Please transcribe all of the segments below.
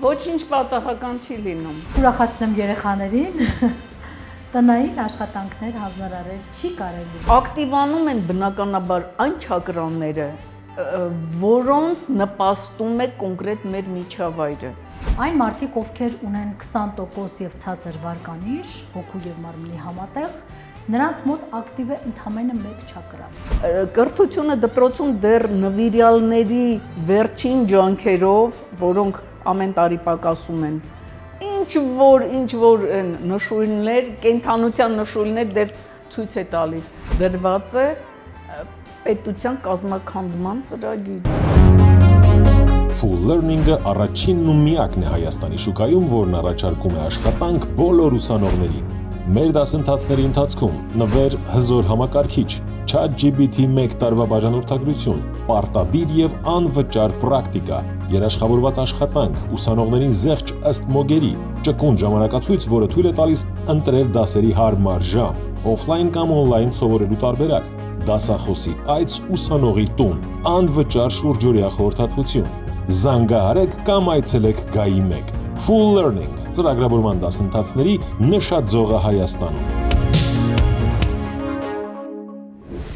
Ոչինչ պատահական չի լինում։ Ուրախացնեմ երեխաներին, տնային աշխատանքներ հանձնարարել չի կարելի։ Ակտիվանում են բնականաբար այն չակրանները, որոնց նպաստում է կոնկրետ մեր միջավայրը։ Այն մարդիկ, ովքեր ունեն 20% եւ ցածր վարկանիշ, հոգու եւ մարմնի համատեղ, նրանց մոտ ակտիվ է ընդամենը 1 չակրան։ Կրթությունը դպրոցում դեռ նվիրյալների վերջին ջանքերով, որոնք ամեն տարի պակասում են, ինչ որ նշույլներ, կենդանության նշույլներ դեռ ցույց է տալիս։ Դրված է պետության կազմաքանդման ծրագիր։ Full Learning-ը առաջինն ու միակն է Հայաստանի շուկայում, որն առաջարկում է աշխատանք բոլոր ուսանողներին։ Մեր դասընթացների ընթացքում նվեր հզոր համակարգիչ, ChatGPT 1 տարվա բաժանորդագրություն, պարտադիր եւ անվճար պրակտիկա, երաշխավորված աշխատանք, ուսանողներին զեղչ ըստ մոգերի, ճկուն ժամանակացույց, որը թույլ է տալիս ընտրել դասերի հարմար ժամ, օֆլայն կամ օնլայն սովորելու տարբերակ, դասախոսի այց ուսանողի տուն, անվճար շուրջօրյա խորհրդատվություն։ Զանգահարեք կամ այցելեք Գայի 1։ Full Learning ծրագրավորման դասընթացների նշաձողը Հայաստանում։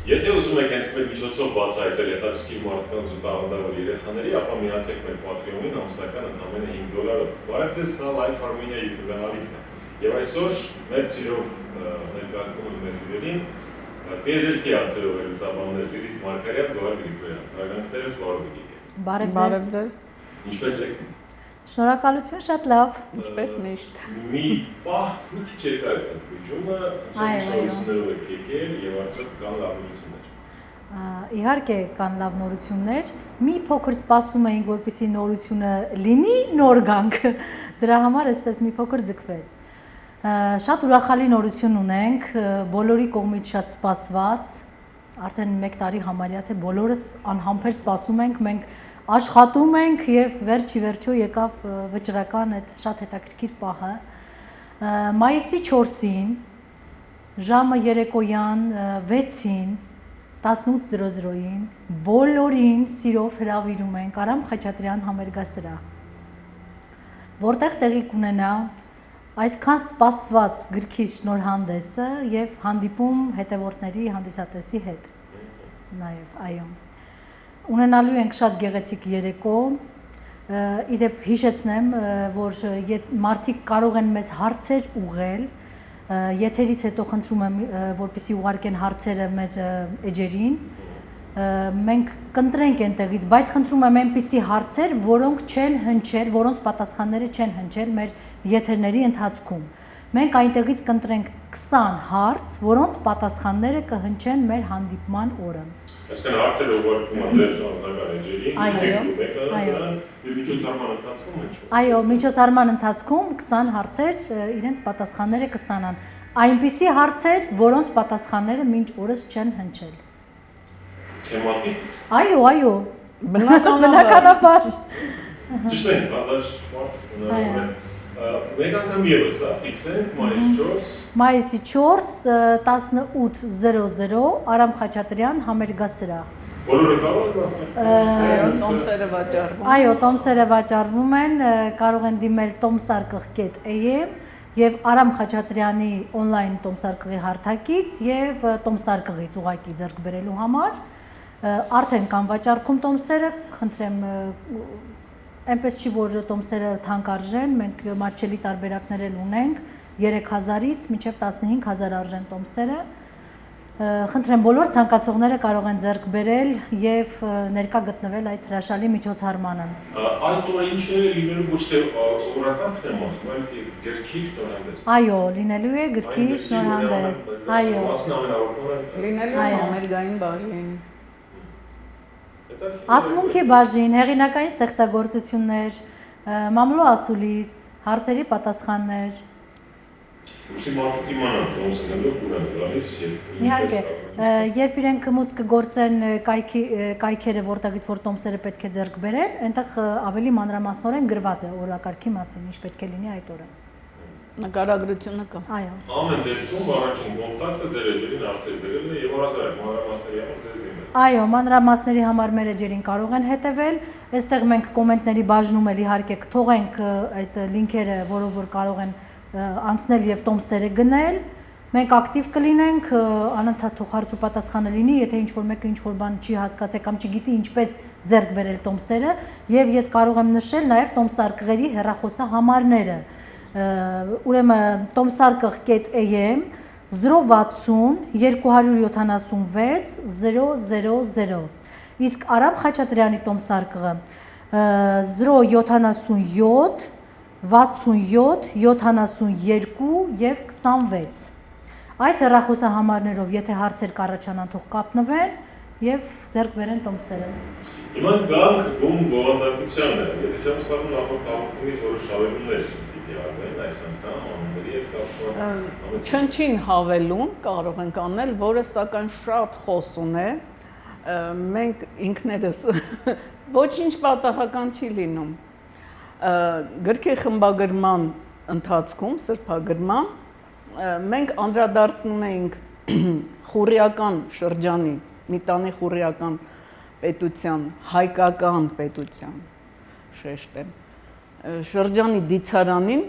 Եթե ուզում եք հենց մեր միջոցով բացահայտել հետաքրքիր մարդկանց ու տաղանդավոր երեխաների, ապա միացեք մեր Patreon-ին ամսական ընդամենը $5-ով։ Բարև ձեզ, սա Life Armenia YouTube կանալիքն է։ Եվ այսօր մեծ սիրով ներկայացնում եմ մեր հյուրերին տիեզերքի հարցերով վերլուծաբաններ Լիլիթ Մարգարյան, Գոհար Գրիգորյան։ Բարևանքներս, բարև Բարև ձեզ։ Ինչպե՞ս եք։ Շնորհակալություն, շատ լավ։ Ինչպես միշտ։ Մի պահ մի քիչ երկար է ծնկությունը, շնորհակալություններով եք եկել եւ արդյոք կան լավ նորություններ։ Իհարկե կան լավ նորություններ։ Մի փոքր սպասում էինք, որպեսզի նորությունը լինի, նոր գանք։ Դրա համար այսպես մի փոքր ձգվեց։ Շատ ուրախալի նորություն ունենք, բոլորի կողմից շատ սպասված, արդեն 1 տարի համարյա թե բոլորս անհամբեր սպասում ենք, մենք աշխատում ենք եւ վերջի վերջո եկավ վճռական այդ շատ հետաքրքիր պահը։ Մայիսի 4-ին ժամը երեկոյան 6-ին 18:00-ին բոլորին սիրով հրավիրում ենք Արամ Խաչատրյան համերգասրահ, որտեղ տեղի կունենա այսքան սպասված գրքի շնորհանդեսը եւ հանդիպում հետևորդների հանդիսատեսի հետ։ Նաեւ, այո։ Ունենալու ենք շատ գեղեցիկ երեկո, իդեպ հիշեցնեմ, որ մարդիկ կարող են մեզ հարցեր ուղղել, եթերից հետո խնդրում եմ, որպեսզի ուղարկեն հարցերը մեր էջերին, մենք կընտրենք այնտեղից, բայց խնդրում եմ այնպիսի հարցեր, որոնք չեն հնչել, որոնց պատասխանները չեն հնչել մեր եթերների ընթացքում։ Մենք այնտեղից կընտրենք 20 հարց, որոնց պատասխանները կհնչեն մեր հանդիպման օրը։ Այսինքն հարցերը ուղարկվում են ձեր անձնական էջերին, եւ միջոցառման ընթացքում ինչ։ Այո, միջոցառման ընթացքում 20 հարցեր իրենց պատասխանները կստանան։ Այնպիսի հարցեր, որոնց պատասխանները մինչ օրս չեն հնչել։ Թեմատիկ։ Այո, Բնականաբար։ Ճիշտ է, 1000 մարդ ունենալու է։ Մեկ անգամ եւս, ֆիքսենք Մայիսի 4 18:00 Արամ Խաչատրյան համերգասրահ։ Բոլորը կարող են մասնակցել։ Տոմսերը վաճառվում։ Այո, տոմսերը վաճառվում են, կարող են դիմել tomsarkh.am եւ Արամ Խաչատրյանի on-line տոմսարկղի հարթակից եւ տոմսարկղից ուղակի ձեռք բերելու համար արդեն կան վաճառքում տոմսերը, խնդրեմ այնպես չի, որ տոմսերը թանկարժեն, մենք մատչելի տարբերակներ էլ ունենք 3000-ից մինչև 15000 արժեն տոմսերը։ Խնդրեմ բոլոր ցանկացողները կարող են ձեռք բերել եւ ներկա գտնվել այդ հրաշալի միջոցառմանը։ Այդ օրը ինչ է լինելու ոչ թե օրական թեմասում, այլ գրքի շնորհանդես։ Այո, լինելու է գրքի շնորհանդես։ Այո։ Լինելու է համերգային բաժին։ Ասմունքի բաժին, հեղինակային ստեղծագործություններ, մամլո ասուլիս, հարցերի պատասխաններ։ Ուսի մարդիկ իմանան, ոնց են գնալու, ուր են գալիս եւ Իհարկե, երբ իրենք մուտք կգործեն կայքերը, որտեղից որ տոմսերը պետք է ձեռք բերեն, այնտեղ ավելի մանրամասնորեն գրված է օրակարգի մասին, ինչ պետք է լինի այդ օրը։ Նկարագրությունը կա։ Այո։ Ամեն դեպքում առաջին կոնտակտը դերեջերին արծեր դրելն է եւ առասարակ մանրամասների համար ձեզ դիմել։ Այո, մանրամասների համար մեր էջերին կարող են հետևել։ Այստեղ մենք կոմենտների բաժնում էլ իհարկե կթողենք այդ լինքերը, որով որ կարող են անցնել եւ տոմսերը գնել։ Մենք ակտիվ կլինենք, անընդհատ թող հարց ու պատասխանը լինի, եթե ինչ-որ մեկը ինչ-որ բան չի հասկացել կամ չգիտի ինչպես ձեռք բերել տոմսերը, եւ ես կարող եմ նշել նաեւ տոմսարկղերի հեռախոսահամարները։ Ուրեմն տոմսարկղ.am 060 276 000 իսկ Արամ Խաչատրյանի տոմսարկղը 077 67 72 եւ 26 Այս հեռախոսահամարներով եթե հարցեր կառաջանան թող կապնվեն եւ ձեռք բերեն տոմսերը։ Հիմա գանք գում բովանդակությանը, եթե չեմ սխալվում նախորդ հաղորդումից որոշ հավելումներ պիտի արվեն այս անգամ անունների հետ կապված։ Չնչին հավելում կարող ենք անել, որը սակայն շատ խոսուն է։ Մենք ինքներս ոչինչ պատահական չի լինում։ Գրքի խմբագրման ընթացքում, սրբագրման մենք անդրադառնում էինք խուրիական շրջանի, մի տանի խուրիական պետության, հայկական պետության, շեշտեմ, շրջանի դիցարանին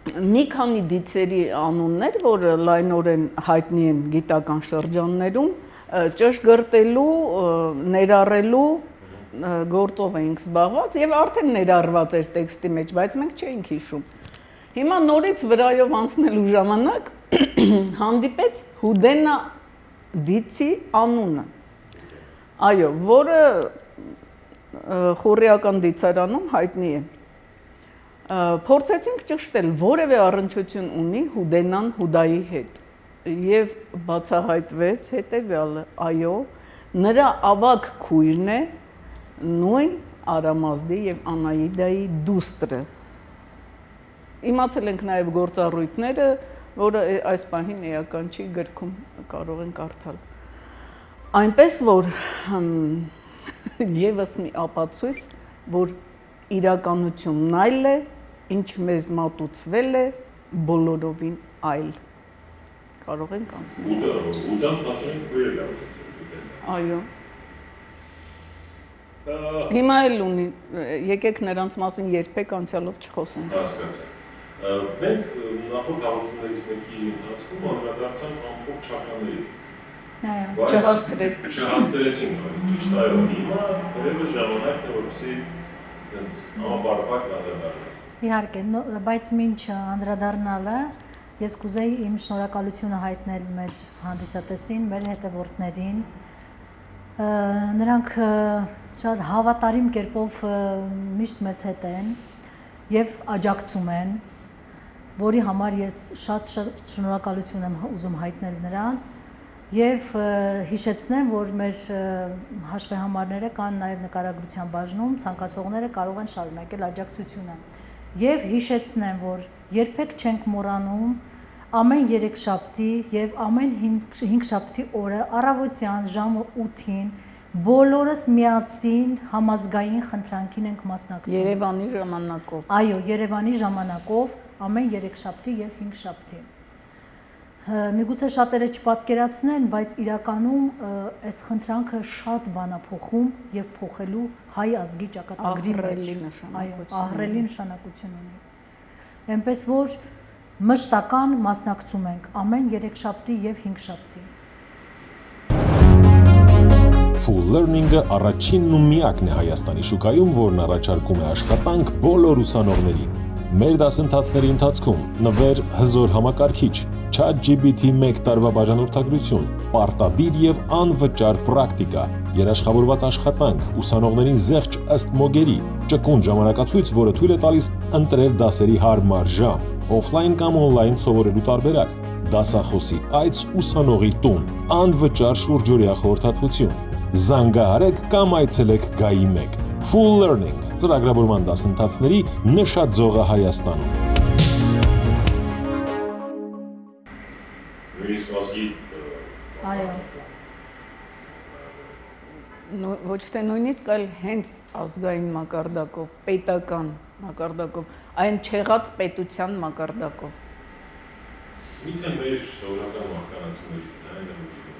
մի քանի դիցերի անուններ, որը լայնորեն հայտնի են գիտական շրջաններում, ճշգրտելու, ներառելու գործով էինք զբաղված եւ արդեն ներառված էր տեքստի մեջ, բայց մենք չէինք հիշում։ Հիմա նորից վրայով անցնելու ժամանակ հանդիպեց Հուդենա դիցի անունը։ Այո, որը խորիական դիցարանում հայտնի է։ Փորձեցինք ճշտել որևէ առնչություն ունի Հուդենան Հուդայի հետ եւ բացահայտվեց հետեւյալը, այո, նրա ավագ քույրն է նույն Արամազդի եւ Անաիդայի դուստրը։ Իմացել ենք նաև գործառույթները, որը այս պահին էական չի գրքում կարող են կարդալ։ Այնպես որ եւս մի ապացույց, որ իրականությունն այլ է, ինչ մեզ մատուցվել է, բոլորովին այլ։ Կարող ենք անցնել։ Ուդան պատմեն քույրը լավացել։ Այո։ Հիմա էլ ունի, եկեք նրանց մասին երբեք անցյալով չխոսենք։ Հասկացա։ Մենք նախորդ հաղորդումներից մեկի ընթացքում անդրադարձանք ամբողջ չակրաների։ Այո։ Չհասցրեցինք, ճիշտ այո։ Հիմա դեռևս ժամանակն է, որպեսզի այնց համապարփակ անդրադառնանք։ Իհարկե, բայց մինչ անդրադառնալը ես կուզեի իմ շնորհակալությունը հայտնել մեր հանդիսատեսին, մեր հետևորդներին։ Նրանք շատ հավատարիմ կերպով միշտ մեզ հետ են եւ աջակցում են, որի համար ես շատ շնորհակալություն եմ ուզում հայտնել նրանց եւ հիշեցնեմ, որ մեր հաշվեհամարները կան նաեւ նկարագրության բաժնում, ցանկացողները կարող են շարունակել աջակցությունը։ Եվ հիշեցնեմ, որ երբեք չենք մոռանում ամեն երեքշաբթի եւ ամեն հինգշաբթի օրը առավոտյան ժամը 8-ին բոլորս միասին համազգային խնդրանքին ենք մասնակցում։ Երևանի ժամանակով։ Այո, Երևանի ժամանակով ամեն երեքշաբթի եւ հինգշաբթի։ Միգուցե շատերը չպատկերացնեն, բայց իրականում այս խնդրանքը շատ բան է փոխում եւ փոխելու հայ ազգի ճակատագրի մեջ։ Այո, ահռելի նշանակություն ունի։ Էնպես որ մշտական մասնակցում ենք ամեն երեքշաբթի եւ հինգշաբթի։ Full Learning-ը առաջինն ու միակն է Հայաստանի շուկայում, որն առաջարկում է աշխատանք բոլոր ուսանողներին։ Մեր դասընթացների ընթացքում նվեր հզոր համակարգիչ, ChatGPT 1 տարվա բաժանորդագրություն, պարտադիր եւ անվճար պրակտիկա, երաշխավորված աշխատանք, ուսանողներին զեղչ ըստ մոգերի, ճկուն ժամանակացույց, որը թույլ է տալիս ընտրել դասերի հարմար ժամ, օֆլայն կամ օնլայն սովորելու տարբերակ, դասախոսի այց ուսանողի տուն, անվճար շուրջօրյա խորհրդատվություն։ Զանգահարեք կամ այցելեք Գայի 1։ Full Learning ծրագրավորման դասընթացների նշաձողը Հայաստանում։ Նույնիսկ ազգի Այո։ Ոչ թե նույնիսկ, այլ հենց ազգային մակարդակով պետական մակարդակով, այն չեղած պետության մակարդակով։ Միթե մեր սովորական մահկանացուներից ձայնը ուշում։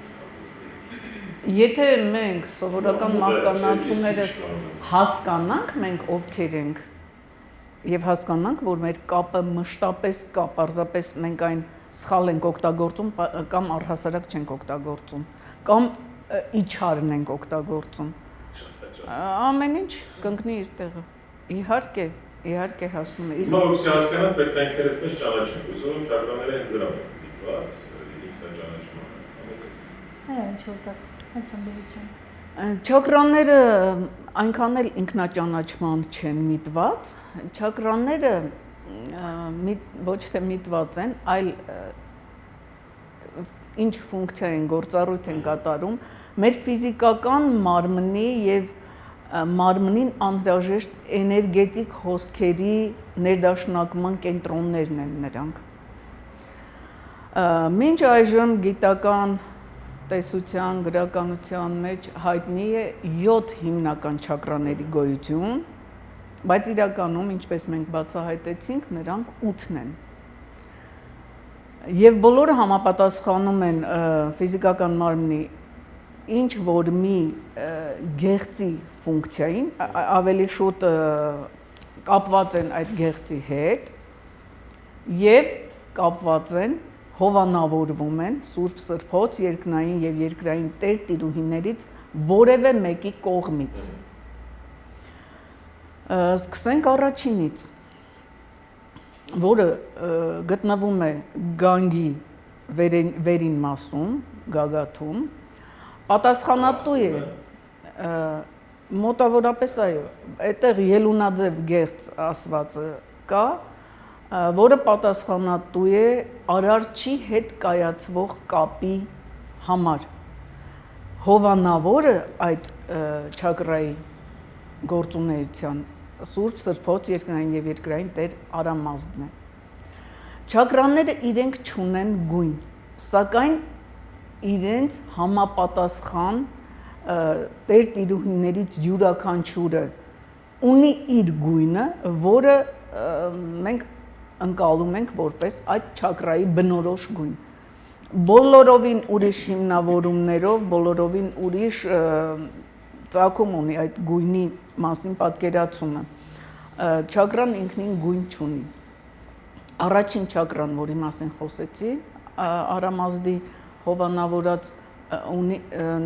Եթե մենք սովորական մահկանացուները հասկանանք, մենք ովքեր ենք, եւ հասկանանք, որ մեր կապը մշտապես կա, պարզապես մենք այն սխալ ենք օգտագործում կամ առհասարակ չենք օգտագործում, կամ իջարն ենք օգտագործում։ Ամեն ինչ կընկնի իր տեղը։ Իհարկե հասնում է։ Իսկ ովքեր հասկանան, պետք է ինքներս մեզ ճանաչենք։ Ուսում ճակրանները հենց դրան են դիտված, ինքնաճանաչման։ Ինչ որտեղ այդքան Չակրանները այնքան էլ ինքնաճանաչման չեն միտված, չակրանները ոչ թե միտված են, այլ ինչ ֆունկցիա են, գործառույթ են կատարում մեր ֆիզիկական մարմնի եւ մարմնին անհրաժեշտ էներգետիկ հոսքերի ներդաշնակման կենտրոններն են նրանք։ Մինչ այժմ գիտական տեսության, գրականության մեջ հայտնի է 7 հիմնական չակրաների գոյություն, բայց իրականում, ինչպես մենք բացահայտեցինք, նրանք 8-ն են։ Եվ բոլորը համապատասխանում են ֆիզիկական մարմնի ինչ որ մի գեղձի ֆունկցիային, ավելի շուտ կապված են այդ գեղձի հետ եւ կապված են հովանավորվում են Սուրբ Սրբոց երկնային եւ երկրային տեր տիրուհիներից որևէ մեկի կողմից։ Սկսենք առաջինից, որը գտնվում է գանգի վերին մասում, գագաթում, պատասխանատու է մոտավորապես այո, այդտեղ ելունաձև գեղձ ասվածը կա, որը պատասխանատու է արարչի հետ կայացվող կապի համար։ Հովանավորը այդ չակրայի գործունեության Սուրբ Սրբոց երկնային եւ երկրային Տեր Արամազդն է։ Չակրաները իրենք չունեն գույն, սակայն իրենց համապատասխան Տեր տիրուհիներից յուրաքանչյուրը ունի իր գույնը, որը մենք ընկալում ենք որպես այդ չակրայի բնորոշ գույն։ Բոլորովին ուրիշ հիմնավորումներով, բոլորովին ուրիշ ծագում ունի այդ գույնի մասին պատկերացումը։ Չակրան ինքնին գույն չունի։ Առաջին չակրան, որի մասին խոսեցի, Արամազդի հովանավորած ունի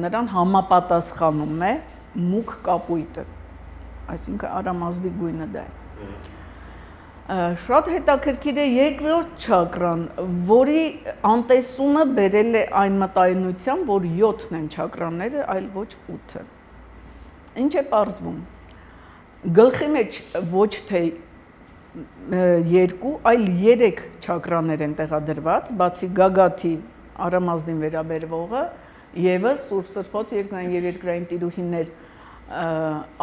նրան համապատասխանում է մուգ կապույտը, այսինքն Արամազդի գույնը դա է։ Շատ հետաքրքիր է երկրորդ չակրան, որի անտեսումը բերել է այն մտայնության, որ 7-ն են չակրանները, այլ ոչ 8-ը։ Ինչ է պարզվում։ Գլխի մեջ ոչ թե 2, այլ 3 չակրաներ են տեղադրված, բացի գագաթի Արամազդին վերաբերվողը, եւս Սուրբ Սրբոց երկնային եւ երկրային տիրուհիներ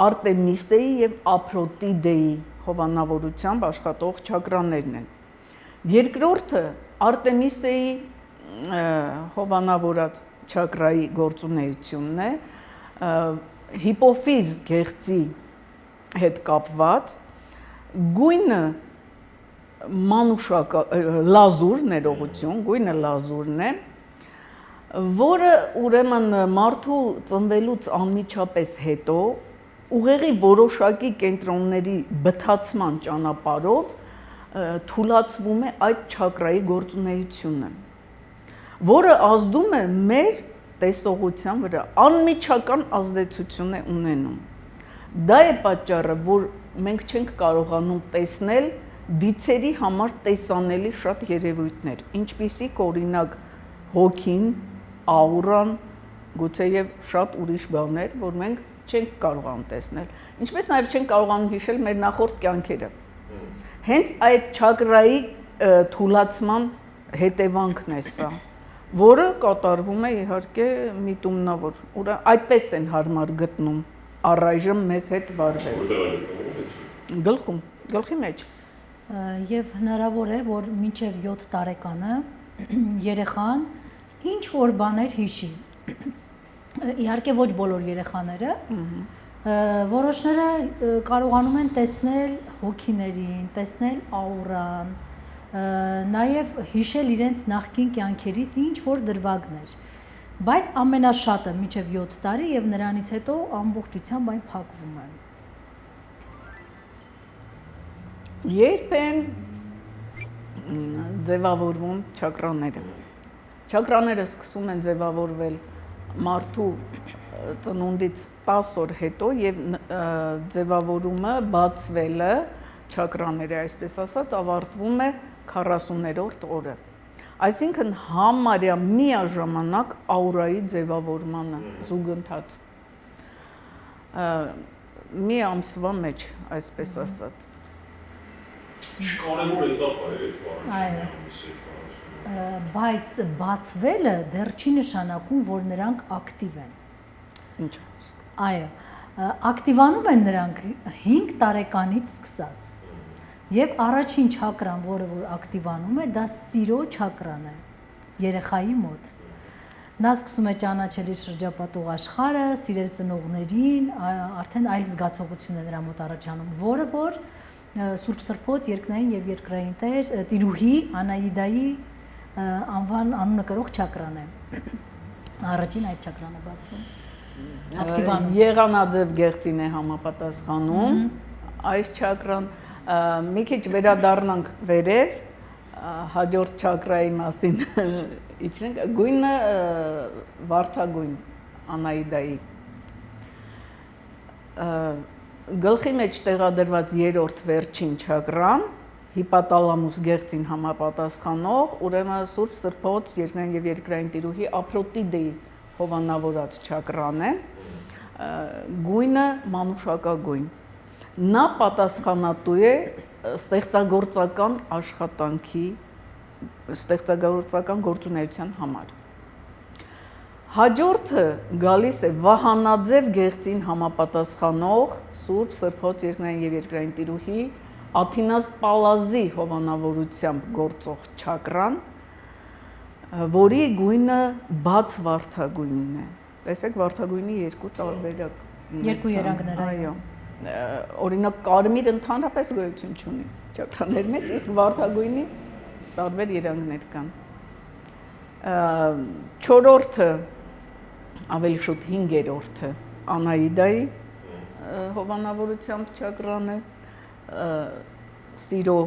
Արտեմիսեի եւ Ափրոդիտեի հովանավորությամբ աշխատող չակրաներն են։ Երկրորդը Արտեմիսեի հովանավորած չակրայի գործունեությունն է, հիպոֆիզ գեղձի հետ կապված, գույնը լազուր ներողություն, գույնը լազուրն է, որը ուրեմն մարդու ծնվելուց անմիջապես հետո ուղեղի որոշակի կենտրոնների բթացման ճանապարհով թուլացվում է այդ չակրայի գործունեությունը, որը ազդում է մեր տեսողության վրա, անմիջական ազդեցություն է ունենում։ Դա է պատճառը, որ մենք չենք կարողանում տեսնել դիցերի համար տեսանելի շատ երևույթներ, ինչպիսիք օրինակ հոգին, աուրան, գուցե եւ շատ ուրիշ բաներ, որ մենք չենք կարողանում տեսնել, ինչպես նաեւ չենք կարողանում հիշել մեր նախորդ կյանքերը։ Հենց այդ չակրայի թուլացման հետևանքն է սա, որը կատարվում է իհարկե միտումնավոր, այդպես են հարմար գտնում առայժմ մեզ հետ վարվել։ Գլխի մեջ։ Եվ հնարավոր է, որ մինչև 7 տարեկանը երեխան ինչ որ բաներ հիշի։ Իհարկե ոչ բոլոր երեխաները, որոշները կարողանում են տեսնել հոգիներին, տեսնել աուրան, նաև հիշել իրենց նախկին կյանքերից ինչ որ դրվագներ։ Բայց ամենաշատը մինչև 7 տարի եւ նրանից հետո ամբողջությամբ այն փակվում է։ Երբ են ձևավորվում չակրաները։ Չակրաները սկսում են ձևավորվել մարդու ծնունդից 10 օր հետո եւ ձևավորումը, բացվելը չակրաները, այսպես ասած, ավարտվում է 40-րդ օրը։ Այսինքն համարյա միաժամանակ աուրայի ձևավորմանը զուգընթաց։ Մի ամսվա մեջ, այսպես ասած։ Կարևոր էտապ է այդ բառը։ Բայց բացվելը դեռ չի նշանակում, որ նրանք ակտիվ են։ Ինչ։ Այո, ակտիվանում են նրանք 5 տարեկանից սկսած։ Եվ առաջին չակրան, որը որ ակտիվանում է, դա սիրո չակրան է երեխայի մոտ։ Նա սկսում է ճանաչել իր շրջապատող աշխարհը, սիրել ծնողներին, արդեն այլ զգացողություն է նրա մոտ առաջանում, որը որ Սուրբ Սրբոց երկնային եւ երկրային Տեր Տիրուհի Անահիդայի անունը կրող չակրան է։ Առաջին այդ չակրանը բացվում։ Ակտիվանում։ Եղանաձև գեղձին է համապատասխանում այս չակրան։ Մի քիչ վերադառնանք վերև, հաջորդ չակրայի մասին իջնենք, գույնը վարդագույն Անահիդայի։ Գլխի մեջ տեղադրված երրորդ վերջին չակրան, հիպոտալամուս գեղձին համապատասխանող, ուրեմն Սուրբ Սրբոց երկնային եւ երկրային Տիրուհի Ափրոդիտեի հովանավորած չակրան է, գույնը մանուշակագույն։ Նա պատասխանատու է ստեղծագործական աշխատանքի, ստեղծագործական գործունեության համար։ Հաջորդը գալիս է վահանաձև գեղձին համապատասխանող Սուրբ Սրբոց երկնային եւ երկրային Տիրուհի Աթինաս Պալազի հովանավորությամբ գործող չակրան, որի գույնը բաց վարդագույնն է։ Տեսեք, վարդագույնի երկու տարբերակ։ Երկու երանգներ, այո։ Օրինակ կարմիր ընդհանրապես գոյություն չունի չակրաների մեջ, իսկ վարդագույնի տարբեր երանգներ կան։ Չորրորդը ավելի շուտ 5-րդը Անահիդայի հովանավորությամբ չակրան է, սիրո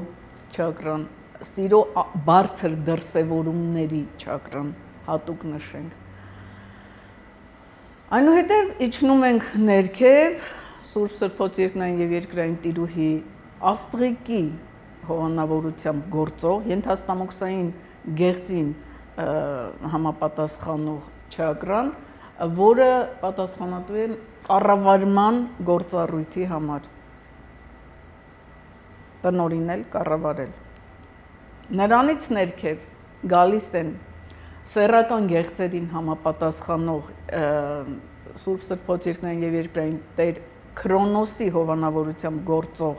չակրան, սիրո բարձր դրսևորումների չակրան, հատուկ նշենք։ Այնուհետև իջնում ենք ներքև Սուրբ Սրբոց երկնային եւ երկրային Տիրուհի Աստղիկի հովանավորությամբ գործող ենթաստամոքսային գեղձին համապատասխանող չակրան, որը պատասխանատու է կառավարման գործառույթի համար։ Տնօրինել, կառավարել։ Նրանից ներքև գալիս են սեռական գեղձերին համապատասխանող Սուրբ Սրբոց երկնային եւ երկրային Տեր Քրոնոսի հովանավորությամբ գործող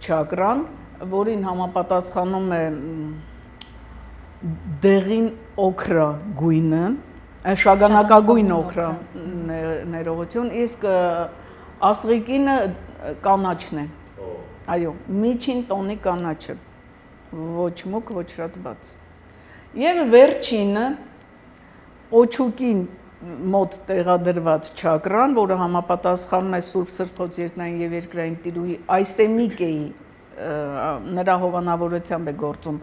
չակրան, որին համապատասխանում է դեղին օքրա գույնը, շագանակագույն օքրա ներողություն, իսկ աստղիկինը կանաչն է։ Այո, միջին տոնի կանաչը, ոչ մուկ, ոչ շատ բաց։ Եվ վերջինը օչուկին մոտ տեղադրված չակրան, որը համապատասխանում է Սուրբ Սրբոց երկնային եւ երկրային Տիրուհի Այսեմիկեի նրա հովանավորությամբ է գործում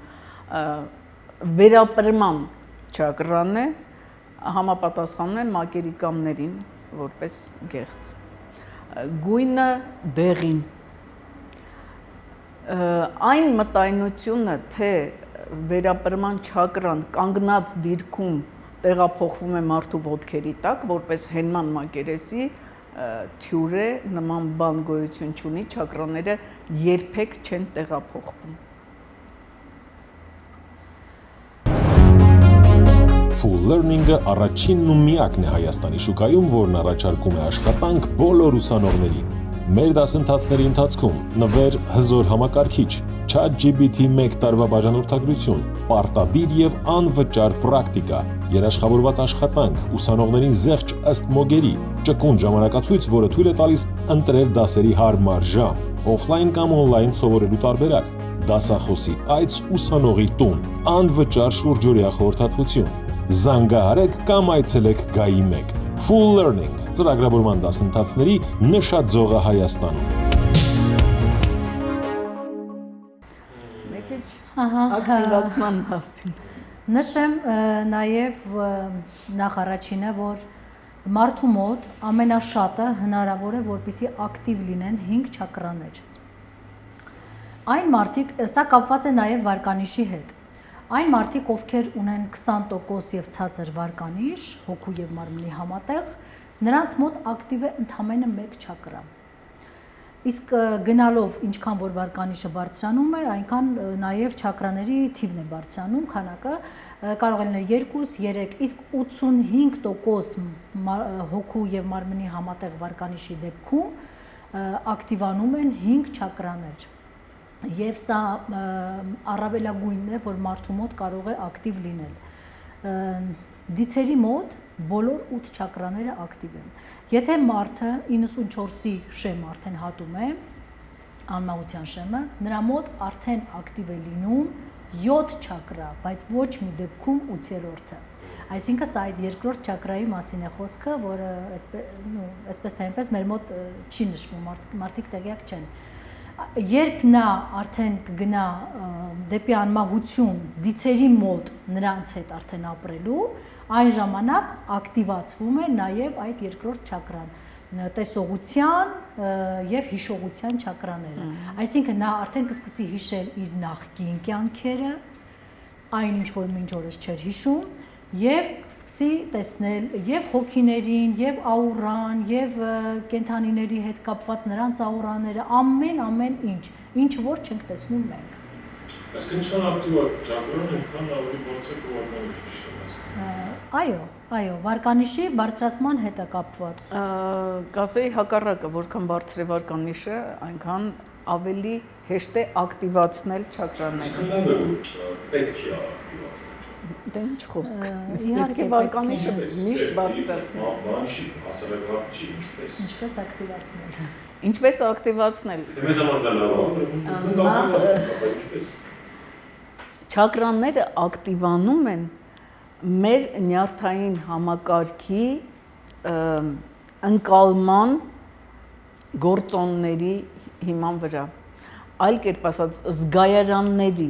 վերապրման չակրանն է, համապատասխանում է մակերիկամներին որպես գեղձ։ Գույնը դեղին։ Այն մտայնությունը, թե վերապրման չակրան կանգնած դիրքում տեղափոխվում է մարդու ոտքերի տակ, որպես հենման մակերեսի թյուր է, նման բան գոյություն չունի, չակրաները երբեք չեն տեղափոխվում։ Full Learning-ը առաջինն ու միակն է Հայաստանի շուկայում, որն առաջարկում է աշխատանք բոլոր ուսանողներին։ Մեր դասընթացների ընթացքում նվեր հզոր համակարգիչ, ChatGPT 1 տարվա բաժանորդագրություն, պարտադիր եւ անվճար պրակտիկա, երաշխավորված աշխատանք, ուսանողներին զեղչ ըստ մոգերի, ճկուն ժամանակացույց, որը թույլ է տալիս ընտրել դասերի հարմար ժամ, օֆլայն կամ օնլայն սովորելու տարբերակ, դասախոսի այց ուսանողի տուն, անվճար շուրջօրյա խորհրդատվություն։ Զանգահարեք կամ այցելեք Գայի 1 Full Learning ծրագրավորման դասընթացների նշաձողը Հայաստանում։ Մեկ էլ ակտիվացման մասին։ Նշեմ նաև նախ առաջինը, որ մարդու մոտ ամենաշատը հնարավոր է, որպեսզի ակտիվ լինեն 5 չակրաներ։ Այն մարդիկ, սա կապված է նաև վարկանիշի հետ։ Այն մարդիկ, ովքեր ունեն 20% եւ ցածր վարկանիշ, հոգու եւ մարմնի համատեղ, նրանց մոտ ակտիվ է ընդամենը 1 չակրա։ Իսկ գնալով ինչքան որ վարկանիշը բարձրանում է, այնքան նաև չակրաների թիվն է բարձրանում, քանակը կարող է լինել 2-3, իսկ 85% հոգու եւ մարմնի համատեղ վարկանիշի դեպքում ակտիվանում են 5 չակրաներ։ Եվ սա առավելագույնն է, որ մարդու մոտ կարող է ակտիվ լինել։ Դիցերի մոտ բոլոր 8 չակրաները ակտիվ են։ Եթե մարդը 94-ի շեմ արդեն հատում է, անմահության շեմը, նրա մոտ արդեն ակտիվ է լինում 7 չակրա, բայց ոչ մի դեպքում 8-րդը։ Այսինքն սա այդ երկրորդ չակրայի մասին է խոսքը, որը այսպես թե այնպես մեր մոտ չի նշվում, մարդիկ տեղյակ չեն։ Երբ նա արդեն կգնա դեպի անմահություն դիցերի մոտ նրանց հետ արդեն ապրելու, այն ժամանակ ակտիվացվում է նաև այդ երկրորդ չակրան, տեսողության եւ հիշողության չակրաները։ Այսինքն նա արդեն կսկսի հիշել իր նախկին կյանքերը, այն ինչ որ մինչ օրս չէր հիշում, եւ սկսի տեսնել եւ հոգիներին, եւ աուրան, եւ կենթանիների հետ կապված նրանց աուրաները, ամեն ինչ որ չենք տեսնում մենք։ Այսինքն ինչքան ակտիվ է ճակրան, այնքան ավելի բարձր վարկանիշ է։ Այո, վարկանիշի բարձրացման հետ է կապված։ Կասեի հակառակը, որքան բարձր է վարկանիշը, այնքան ավելի հեշտ է ակտիվացնել չակրաները։ Այսինքն լավ է, պետք է ակտիվացնել։ Դա ինչ խոսք։ Իհարկե վարկանիշը միշտ բարձրացնել։ Բան չի, հասարակական չի, ինչպես ակտիվացնել։ Ինչպես ակտիվացնել։ Դե մեզ համար դա լավ է, ինչպես։ Չակրանները ակտիվանում են մեր նյարդային համակարգի ընկալման գործոնների հիման վրա։ Այլ կերպ ասած, զգայարանների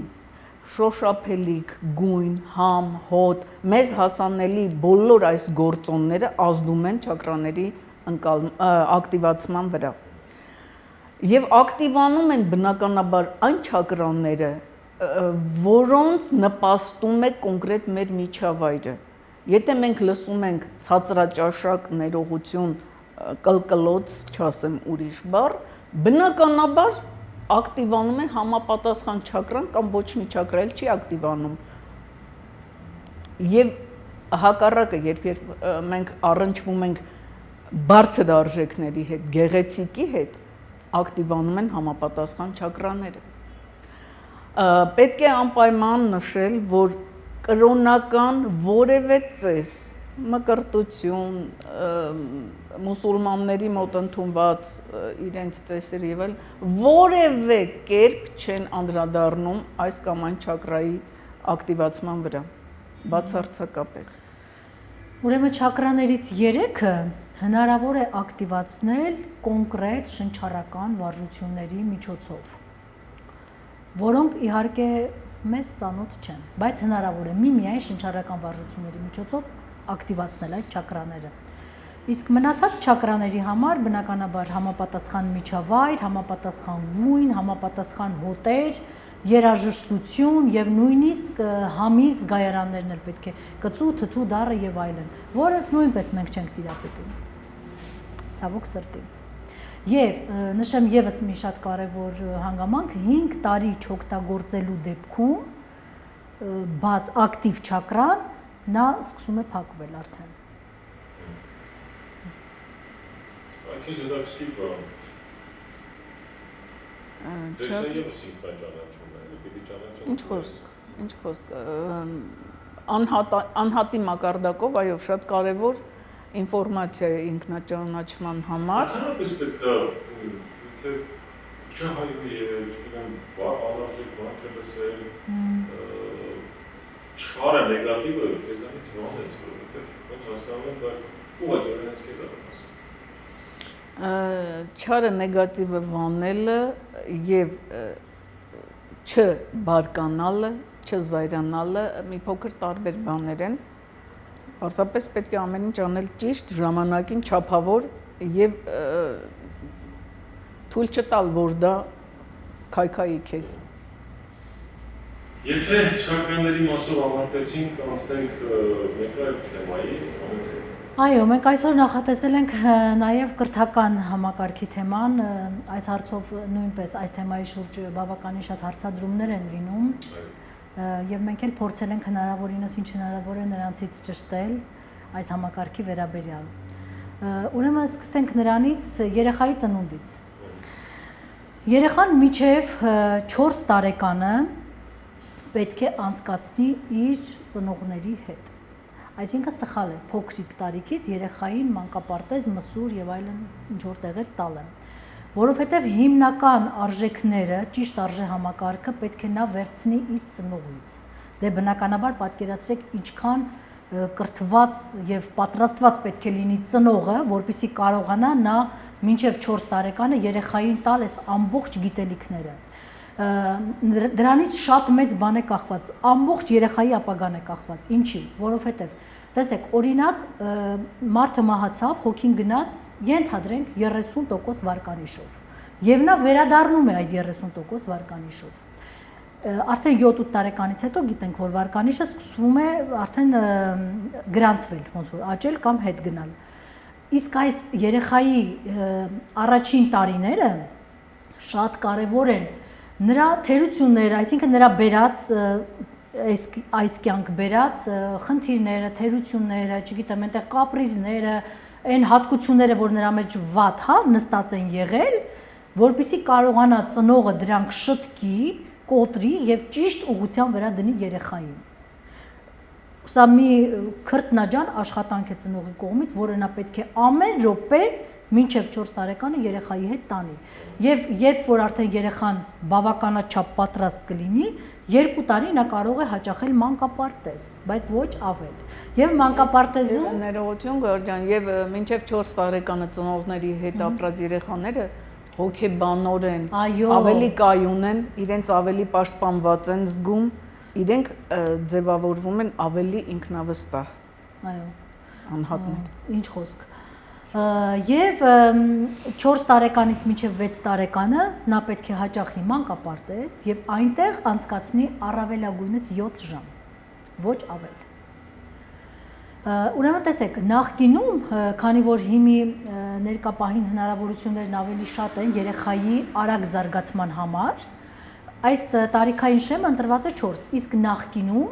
շոշափելիք, գույն, համ, հոտ, մեզ հասանելի բոլոր այս գործոնները ազդում են չակրաների ակտիվացման վրա։ Եվ ակտիվանում են բնականաբար այն չակրաները, որոնց նպաստում է կոնկրետ մեր միջավայրը։ Եթե մենք լսում ենք ցածրաճաշակ, ներողություն, կլկլոց, չասեմ ուրիշ բառ, բնականաբար ակտիվանում է համապատասխան չակրան կամ ոչ մի չակրա էլ չի ակտիվանում։ Եվ հակառակը, երբ մենք առնչվում ենք բարձր արժեքների հետ, գեղեցիկի հետ, ակտիվանում են համապատասխան չակրաները։ Պետք է անպայման նշել, որ կրոնական որևէ ծես, մկրտություն, մուսուլմանների մոտ ընդունված իրենց ծեսեր եւ այլ որևէ կերպ չեն անդրադառնում այս կամ այն չակրայի ակտիվացման վրա, բացարձակապես։ Ուրեմն չակրաներից 3-ը հնարավոր է ակտիվացնել կոնկրետ շնչառական վարժությունների միջոցով, որոնք իհարկե մեզ ծանոթ չեն, բայց հնարավոր է միմիայն շնչառական վարժությունների միջոցով ակտիվացնել այդ չակրաները։ Իսկ մնացած չակրաների համար բնականաբար համապատասխան միջավայր, համապատասխան գույն, համապատասխան հոտեր, երաժշտություն եւ նույնիսկ համի զգայարաններն էլ պետք է կծու, թթու, դառը եւ այլն, որը նույնպես մենք չենք տիրապետում։ Ցավոք սրտի։ Եվ նշեմ եւս մի շատ կարեւոր հանգամանք 5 տարի չօգտագործելու դեպքում բաց ակտիվ չակրան նա սկսում է փակվել արդեն։ Քիչ հետաքրքիր բան։ Դե սա եւս ինքնա ճանաչում է, պիտի ճանաչել։ Ինչ խոսք, անհատի մակարդակով, այո, շատ կարևոր ինֆորմացիա է ինքնաճանաչման համար։ Ընդհանրապես պետք է Չհայոյել, չգիտեմ, վատ անարժեք բան չլսել, չարը նեգատիվը քեզանից մանես, որովհետև ոնց հասկանում եմ, դա ուղղակի հենց քեզ ասում։ Չարը նեգատիվը վանելը եւ չբարկանալը, չզայրանալը մի փոքր տարբեր բաներ են։ Պարզապես պետք է ամեն ինչ անել ճիշտ, ժամանակին, չափավոր եւ թույլ չտալ, որ դա քայքայի քեզ։ Եթե չակրաների մասով ավարտեցինք, անցնենք մեկ այլ թեմայի, անցնենք։ Այո, մենք այսօր նախատեսել ենք նաև կրթական համակարգի թեման, այս հարցով նույնպես այս թեմայի շուրջ բավականին շատ հարցադրումներ են լինում, եւ մենք էլ փորձել ենք հնարավորինս ինչ հնարավոր է նրանցից ճշտել այս համակարգի վերաբերյալ։ Ուրեմն սկսենք նրանից երեխայի ծնունդից։ Երեխան մինչև 4 տարեկանը պետք է անցկացնի իր ծնողների հետ։ Այսինքն սխալ է փոքրիկ տարիքից երեխային մանկապարտեզ, մսուր եւ այլն ինչ որ տեղեր տալը, որովհետեւ հիմնական արժեքները, ճիշտ արժե համակարգը պետք է նա վերցնի իր ծնողից։ Դե բնականաբար պատկերացրեք ինչքան կրթված եւ պատրաստված պետք է լինի ծնողը, որպեսզի կարողանա նա մինչև 4 տարեկանը երեխային տալ այս ամբողջ գիտելիքները։ Դրանից շատ մեծ բան է կախված, ամբողջ երեխայի ապագան է կախված։ Ինչի՞, որովհետև տեսեք, օրինակ մարդը մահացավ, հոգին գնաց, ենթադրենք 30% վարկանիշով։ Եվ նա վերադառնում է այդ 30% վարկանիշով։ Արդեն 7-8 տարեկանից հետո գիտենք, որ վարկանիշը սկսվում է արդեն գրանցվել, ոնց որ աճել կամ հետ գնալ։ Իսկ այս երեխայի առաջին տարիները շատ կարևոր են նրա թերությունները, այսինքն նրա բերած այս կյանք բերած խնդիրները, թերությունները, չգիտեմ, այնտեղ կապրիզները, այն հատկությունները, որ նրա մեջ վատ, նստած են եղել, որպեսզի կարողանա ծնողը դրանք շտկի, կոտրի եւ ճիշտ ուղղության վրա դնի երեխային։ Սա մի քրտնաջան աշխատանք է ծնողի կողմից, որը նա պետք է ամեն րոպե մինչև 4 տարեկանը երեխայի հետ տանի։ Եվ երբ որ արդեն երեխան բավականաչափ պատրաստ կլինի, 2 տարի նա կարող է հաճախել մանկապարտեզ, բայց ոչ ավել։ Եվ մանկապարտեզում ներողություն Գորգ ջան, եւ մինչև 4 տարեկանը ծնողների հետ ապրած երեխաները հոգեբանորեն ավելի կայուն են, իրենց ավելի պաշտպանված են զգում, իրենք ձևավորվում են ավելի ինքնավստահ։ Այո, անհատներ։ Ինչ խոսք։ Եվ 4 տարեկանից մինչև 6 տարեկանը նա պետք է հաճախի մանկապարտեզ եւ այնտեղ անցկացնի առավելագույնս 7 ժամ, ոչ ավել։ Ուրեմն տեսեք, նախկինում, քանի որ հիմի ներկապահին հնարավորություններն ավելի շատ են երեխայի արագ զարգացման համար, այս տարիքային շեմը ընտրված է 4, իսկ նախկինում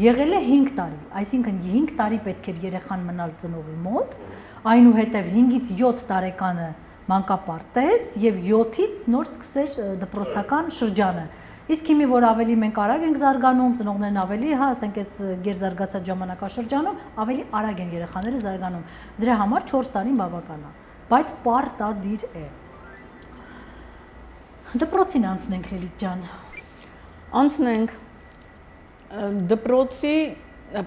եղել է 5 տարի, այսինքն 5 տարի պետք էր երեխան մնալ ծնողի մոտ, այնուհետև 5-ից 7 տարեկանը մանկապարտեզ եւ 7-ից նոր սկսեր դպրոցական շրջանը։ Իսկ հիմի որ ավելի մենք արագ ենք զարգանում, ծնողներն ավելի, ասենք այս գերզարգացած ժամանակաշրջանում ավելի արագ են երեխաները զարգանում։ Դրա համար 4 տարին բավական է, բայց պարտադիր է։ Դպրոցին անցնենք Լիլիթ ջան։ Անցնենք դպրոցի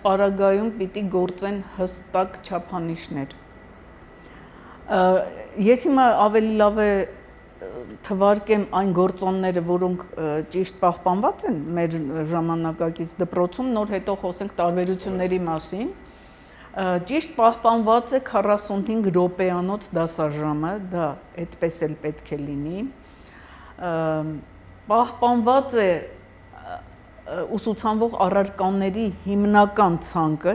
պարագայում պիտի գործեն հստակ չափանիշներ։ Ես հիմա ավելի լավ է թվարկեմ այն գործոնները, որոնք ճիշտ պահպանված են մեր ժամանակակից դպրոցում, նոր հետո խոսենք տարբերությունների մասին։ Ճիշտ պահպանված է 45 րոպեանոց դասաժամը, դա այդպես էլ պետք է լինի։ Պահպանված է ուսուցանվող առարկաների հիմնական ցանկը,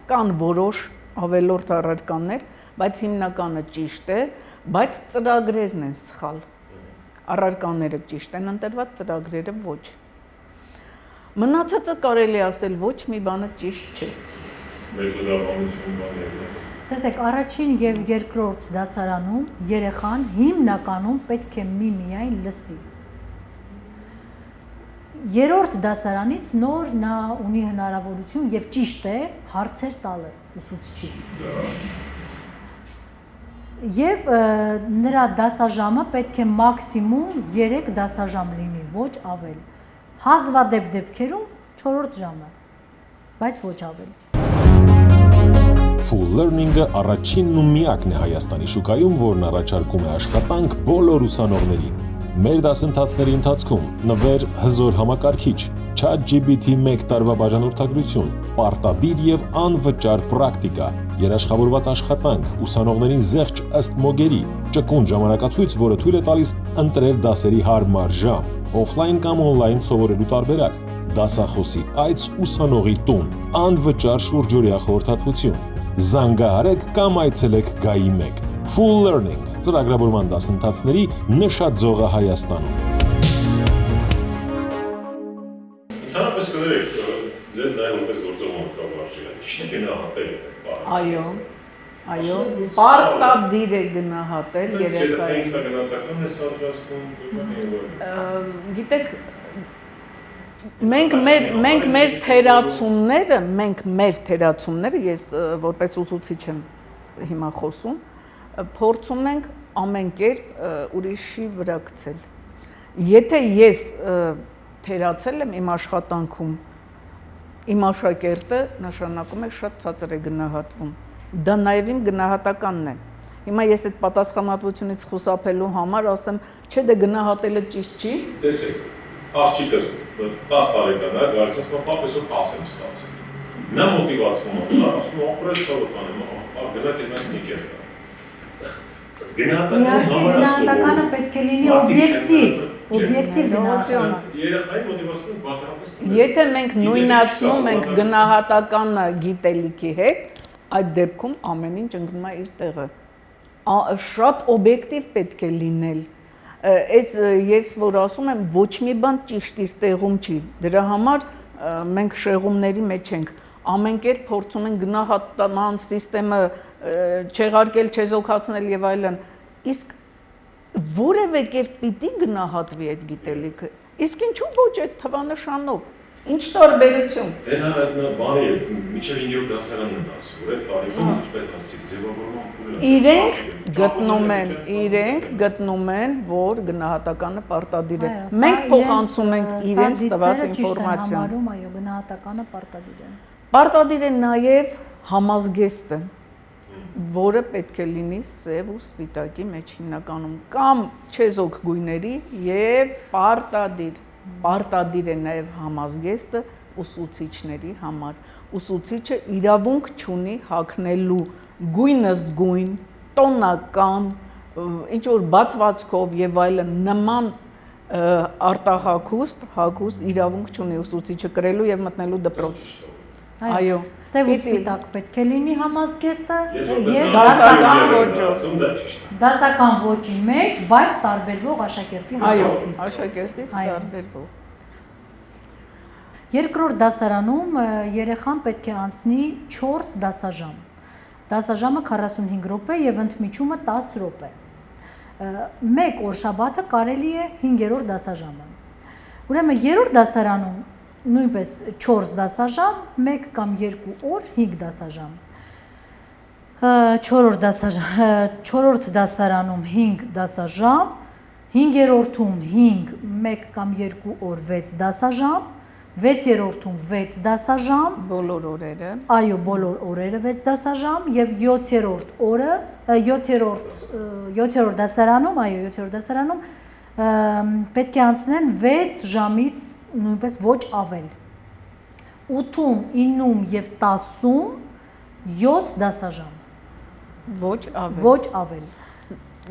կան որոշ ավելորդ առարկաներ, բայց հիմնականը ճիշտ է, բայց ծրագրերն են սխալ։ Առարկաները ճիշտ են ընտրված, ծրագրերը ոչ։ Մնացածը կարելի ասել ոչ մի բանը ճիշտ չէ։ Մեթոդաբանություն բաներ։ Տեսեք, առաջին եւ երկրորդ դասարանում երեխան հիմնականում պետք է միայն լսի։ Երրորդ դասարանից նոր նա ունի հնարավորություն եւ ճիշտ է հարցեր տալը ուսուցչի։ Եվ նրա դասաժամը պետք է մաքսիմում 3 դասաժամ լինի, ոչ ավել։ Հազվադեպ դեպքերում 4 ժամը, բայց ոչ ավել։ Full Learning-ը առաջինն ու միակն է Հայաստանի շուկայում, որն առաջարկում է աշխատանք բոլոր ուսանողներին։ Մեր դասընթացների ընթացքում նվեր հզոր համակարգիչ, ChatGPT 1 տարվա բաժանորդագրություն, պարտադիր եւ անվճար պրակտիկա, երաշխավորված աշխատանք, ուսանողներին զեղչ ըստ մոգերի, ճկուն ժամանակացույց, որը թույլ է տալիս ընտրել դասերի հարմար ժամ, օֆլայն կամ օնլայն սովորելու տարբերակ, դասախոսի այց ուսանողի տուն, անվճար շուրջօրյա խորհրդատվություն։ Զանգահարեք կամ այցելեք Գայի 1 Full Learning ծրագրավորման դասընթացների նշաձողը Հայաստանում։ Ընդհանրապես կներեք, ձեզ նաև որպես գործող մանկավարժի, ճիշտ է գնահատել Այո, պարտադիր է գնահատել երեխային։ Գնահատական է սահմանվում, Գիտեք, մենք մեր թերացումները, ես որպես ուսուցիչ եմ հիմա խոսում, փորձում ենք ամեն կերպ ուրիշի վրա գցել։ Եթե ես թերացել եմ իմ աշխատանքում, իմ աշակերտը նշանակում է շատ ցածր է գնահատվում։ Դա նաև իմ գնահատականն է։ Հիմա ես այդ պատասխանատվությունից խուսափելու համար ասեմ, չէ, դե գնահատելը ճիշտ չի։ Տեսեք, աղջիկս 10 տարեկան է, գալիս է, ասում պապ, այսօր 10 եմ ստացել։ Նա մոտիվացվում է, ասում ապրես ցավոտ անեմ, գնա դեռ սնիկերս է։ Գնահատականը պետք է լինի օբյեկտիվ գնահատական։ Երեխայի մոտիվացումը բացառապես։ Եթե մենք նույնացնում ենք գնահատականը գիտելիքի հետ, այդ դեպքում ամեն ինչ ընկնում է իր տեղը։ Շատ օբյեկտիվ պետք է լինել։ Ես որ ասում եմ, ոչ մի բան ճիշտ իր տեղում չի։ Դրա համար մենք շեղումների մեջ ենք։ Ամեն կերպ փորձում ենք գնահատման համակարգը չեղարկել, չեզոքացնել եւ այլն։ Իսկ որևէ կերպ պիտի գնահատվի այդ գիտելիքը։ Իսկ ինչու ոչ այդ թվանշանով։ Ինչ տարբերություն։ Դե նա բանի է, միջև 5-րդ դասարանն են ասում, որ այդ տարիքում ինչպես ասեցիք, ձևավորման փուլը։ Իրենք գտնում են, որ գնահատականը պարտադիր է։ Մենք փոխանցում ենք իրենց տված ինֆորմացիան։ Այո, գնահատականը պարտադիր է։ Պարտադիր է նաև համազգեստը, որը պետք է լինի սև ու սպիտակի մեջ հիմնականում կամ չեզոք գույների եւ պարտադիր է նաև համազգեստը ուսուցիչների համար։ Ուսուցիչը իրավունք չունի հագնելու գույնըստ գույն, տոնական, ինչ որ բացվածքով եւ այլն նման արտահագուստ իրավունք չունի ուսուցիչը կրելու եւ մտնելու դպրոց։ Այո, սև ու սպիտակ պետք է լինի համազգեստը եւ դասական ոճի մեջ, բայց տարբերվող աշակերտի համազգեստից։ Այո, աշակերտից տարբերվող։ Երկրորդ դասարանում երեխան պետք է անցնի 4 դասաժամ։ Դասաժամը 45 րոպե եւ ընդմիջումը 10 րոպե։ Մեկ օր շաբաթը կարելի է 5-րդ դասաժամը։ Ուրեմն երրորդ դասարանում նույնպես 4 դասաժամ, 1 կամ 2 օր 5 դասաժամ։ 4-րդ դասարանում 5 դասաժամ, 5-րդում 5, 1 կամ 2 օր 6 դասաժամ, 6-րդում 6 դասաժամ, բոլոր օրերը։ Այո, բոլոր օրերը 6 դասաժամ եւ 7-րդ օրը, 7-րդ դասարանում, այո, 7-րդ դասարանում պետք է անցնեն 6 ժամից նույնպես ոչ ավել։ 8-ում, 9-ում եւ 10-ում 7 դասաժամ։ Ոչ ավել։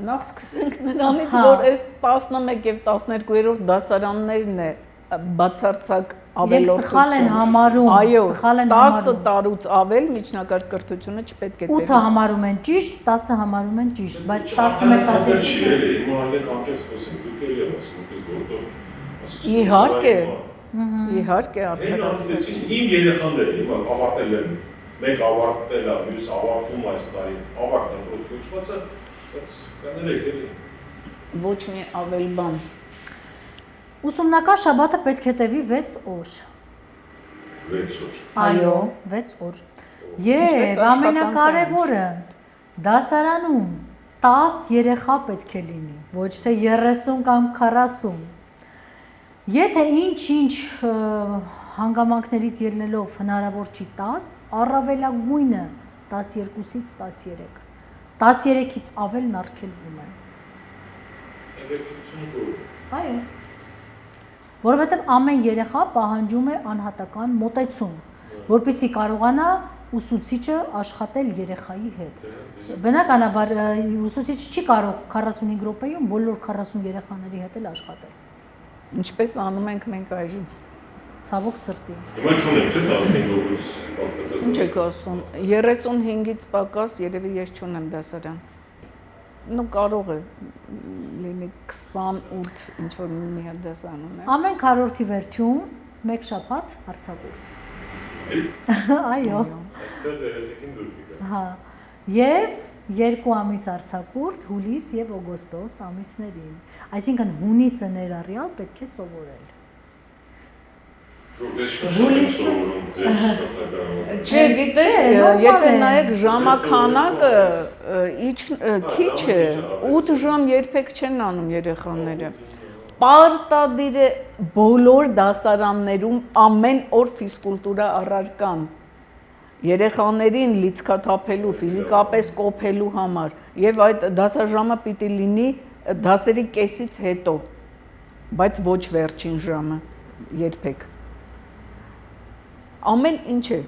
Նախ սկսենք նրանից, որ այս 11 եւ 12-րդ դասարաններն է բացարձակ ավելորդ։ Եվ սխալ են համարում, այո, 10 տարուց ավել միջնակարգ կրթությունը չպետք է տևի։ 8-ը համարում են ճիշտ, 10-ը համարում են ճիշտ, բայց 11-12-ը չի էլի, հիմա արդեն անկես խոսենք, դուք էլի ասում, որպես գործող։ Իհարկե արդեն իմ երեխաները հիմա ավարտել են, մեկ ավարտել է, մյուս ավարտում այս տարի, ավարտ դպրոց կոչվածը, բայց կներեք էլի։ Ոչ մի ավել բան։ Ուսումնական շաբաթը պետք է տևի 6 օր։ 6 օր։ Այո, 6 օր։ Եվ ամենակարևորը դասարանում 10 երեխա պետք է լինի, ոչ թե 30 կամ 40։ Եթե ինչ-ինչ հանգամանքներից ելնելով հնարավոր չի 10, առավելագույնը 12-ից 13։ 13-ից ավելն արգելվում է։ Էֆեկտիվությունը գոհ։ Այո։ Որովհետև ամեն երեխա պահանջում է անհատական մոտեցում, որպեսզի կարողանա ուսուցիչը աշխատել երեխայի հետ։ Բնականաբար ուսուցիչը չի կարող 45 րոպեում բոլոր 40 երեխաների հետ էլ աշխատել։ Ինչպես անում ենք մենք այժմ։ Ցավոք սրտի։ Հիմա չունենք չէ 15%-ից պատկացած։ Ինչ եք ասում, 35-ից պակաս երևի ես չունեմ դասարան։ Ну կարող է լինի 28 ինչ որ մի հատ դասարան ունեմ։ Ամեն քառորդի վերջում մեկ շաբաթ արձակուրդ։ Այո։ Այստեղ երեխեքին դուր գա։ Հա։ Եվ 2 ամիս արձակուրդ հուլիս եւ օգոստոս ամիսներին։ Այսինքն հունիսը ներառյալ պետք է սովորել։ Ժողովուրդը սովորում ձեր շրջանում։ Չէ, գիտեք, եթե նայեք ժամանականակը քիչ է, 8 ժամ երբեք չեն անում երեխաները։ Պարտադիր է բոլոր դասարաններում ամեն օր ֆիզկուլտուրա առարկան։ Երեխաներին լիցքաթափելու, ֆիզիկապես կոփելու համար եւ այդ դասաժամը պիտի լինի դասերի կեսից հետո, բայց ոչ վերջին ժամը երբեք։ Ամեն ինչ է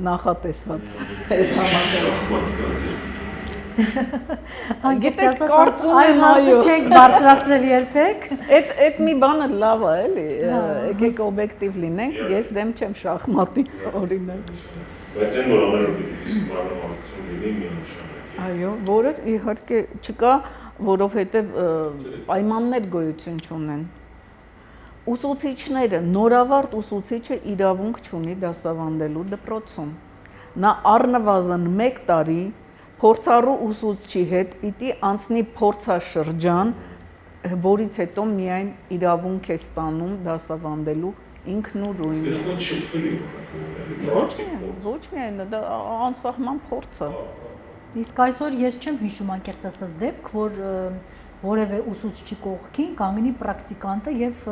նախատեսված այս համակարգում։ Գիտեք, կարծում եմ այո, չեք բարձրացրել երբեք։ Այդ մի բանը լավ է, էլի, եկեք օբյեկտիվ լինենք, ես դեմ չեմ շախմատի, օրինակ։ Բայց այն որ ամեն օր պիտի ֆիզիկ մարմնամարտություն լինի միանշանակ։ Այո, որը իհարկե չկա, որովհետև պայմաններ գոյություն չունեն։ Ուսուցիչները, նորավարտ ուսուցիչը իրավունք չունի դասավանդելու դպրոցում։ Նա առնվազն 1 տարի փորձառու ուսուցչի հետ պիտի անցնի փորձաշրջան, որից հետո միայն իրավունք է ստանում դասավանդելու ինքնուրույն։ Դրանք շփվելի Ոչ միայն, դա անսահման փորձ է։ Իսկ այսօր ես չեմ հիշում անկեղծ ասած դեպք, որ որևէ ուսուցչի կողքին կանգնի պրակտիկանտը եւ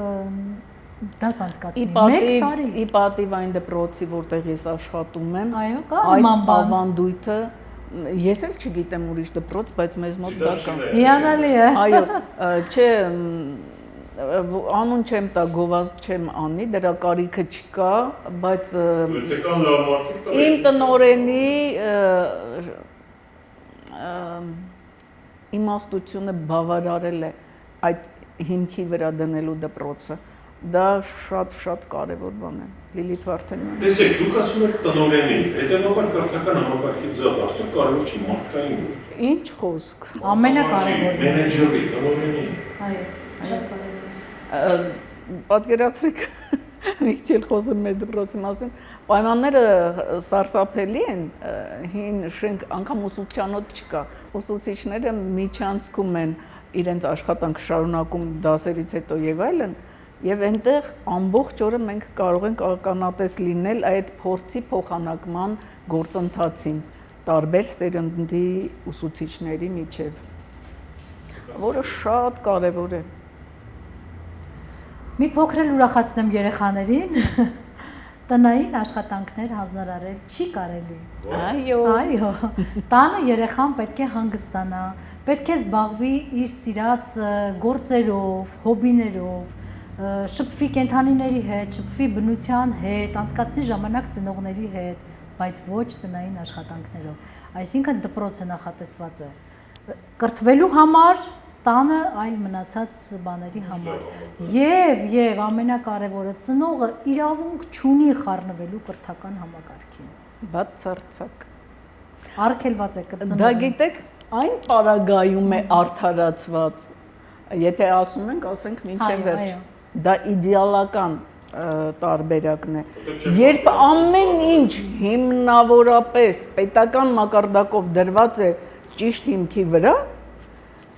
դաս անցկացնի 1 տարի։ Ի պատիվ այն դպրոցի, որտեղ ես աշխատում եմ, Այո, կա նման բան։ ավանդույթը ես էլ չգիտեմ ուրիշ դպրոց, բայց մեզ մոտ դա կա։ Հիանալի է։ Այո, չէ, անուն չեմ տա, գովազդ չեմ անի, դրա կարիքը չկա, բայց Եթե կան լավ մարդիկ, իմ տնօրենի իմաստությունը բավարարել է այդ հիմքի վրա դնելու դպրոցը։ Դա շատ կարևոր բան է։ Լիլիթ Վարդանյան։ Տեսեք, դուք ասում եք տնօրենի, հետևաբար կրթական համակարգի ձև արդյոք կարևոր չի մարդկային գործը։ Ինչ խոսք։ Ամենակարևորն է։ Մենեջերի, տնօրենի։ Այո, շատ կարևոր։ Պատկերացրեք, մի քիչ խոսում մեր դպրոցի մասին, պայմանները սարսափելի են, հին շենք անգամ ուսուցչանոց չկա, ուսուցիչները միջանցքում են իրենց աշխատանք շարունակում դասերից հետո եւ այլն, եւ այնտեղ ամբողջ օրը մենք կարող ենք ականատես լինել այդ փորձի փոխանակման գործընթացին տարբեր սերնդի ուսուցիչների միջև, որը շատ կարեւոր է։ Մի փոքր էլ ուրախացնեմ երեխաներին։ Տնային աշխատանքներ հանձնարարել չի կարելի։ Այո։ Այո։ Տանը երեխան պետք է հանգստանա, պետք է զբաղվի իր սիրած գործերով, հոբիներով, շփվի կենդանիների հետ, շփվի բնության հետ, անցկացնի ժամանակ ծնողների հետ, բայց ոչ տնային աշխատանքներով։ Այսինքն դպրոցը նախատեսված է կրթվելու համար, տանը այլ մնացած բաների համար։ Եվ ամենակարևորը ծնողը իրավունք չունի խառնվելու կրթական համակարգին։ Բացարձակ։ Արգելված է կրթությունը։ Դա գիտեք, այն պարագայում է արդարացված։ Եթե ասում ենք, ասենք մինչև վերջ։ Դա իդեալական տարբերակն է։ Երբ ամեն ինչ հիմնավորապես պետական մակարդակով դրված է ճիշտ հիմքի վրա,